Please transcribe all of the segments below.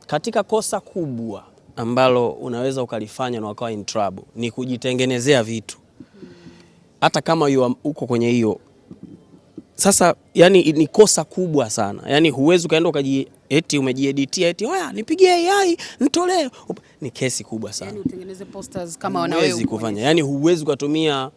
Katika kosa kubwa ambalo unaweza ukalifanya na ukawa in trouble ni kujitengenezea vitu. Hata kama uko kwenye hiyo. Sasa yani ni kosa kubwa sana. Yani huwezi ukaenda eti umejieditia eti oya nipigie AI nitolee. Ni kesi kubwa sana. Yani utengeneze posters kama wanaweza. Huwezi kufanya. Yani huwezi kutumia.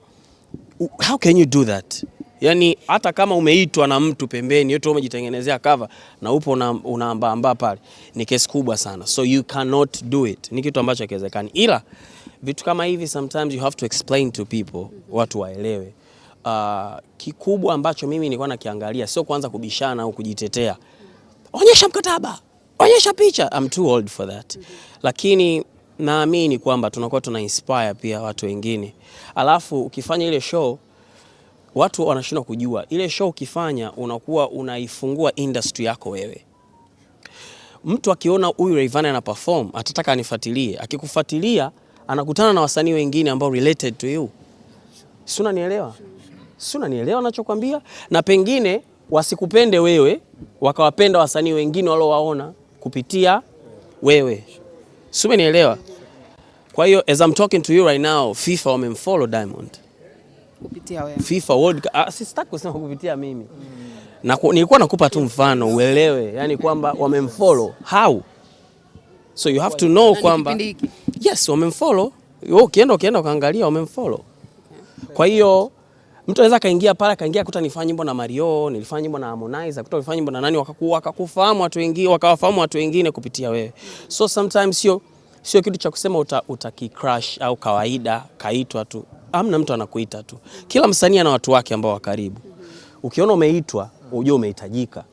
How can you do that? Yani hata kama umeitwa na mtu pembeni, yote umejitengenezea cover na upo unaamba pale, ni kesi kubwa sana. So you cannot do it. Ni kitu ambacho hakiwezekani. Ila vitu kama hivi sometimes you have to explain to people, watu waelewe. Kikubwa ambacho mimi nilikuwa nakiangalia sio kuanza kubishana au kujitetea. Onyesha mkataba, onyesha picha. I'm too old for that. Lakini naamini kwamba tunakuwa tuna inspire pia watu wengine. Alafu ukifanya ile show watu wanashindwa kujua. Ile show ukifanya unakuwa unaifungua industry yako wewe. Mtu akiona huyu Rayvanny ana perform atataka anifuatilie. Akikufuatilia anakutana na wasanii wengine ambao related to you. Si unanielewa? Si unanielewa ninachokwambia? Na pengine wasikupende wewe, wakawapenda wasanii wengine waliowaona kupitia wewe. Si unanielewa? Kwa hiyo as I'm talking to you right now, FIFA wamemfollow Diamond. Kupitia wewe. FIFA World Cup, sitaki kusema kupitia mimi. Na nilikuwa nakupa tu mfano uelewe, yani kwamba wamemfollow. How? So you have to know kwamba yes, wamemfollow. Ukienda ukaangalia wamemfollow. Kwa hiyo mtu anaweza kaingia pale kaingia kuta nifanye nyimbo na Mario, nilifanya nyimbo na Harmonize, kuta nifanye nyimbo na nani wakakufahamu watu wengine, wakawafahamu watu wengine kupitia wewe. So sometimes sio kitu cha kusema utakicrush au kawaida kaitwa tu. Hamna mtu anakuita tu. Kila msanii ana watu wake ambao wa karibu. Ukiona umeitwa, unajua umehitajika.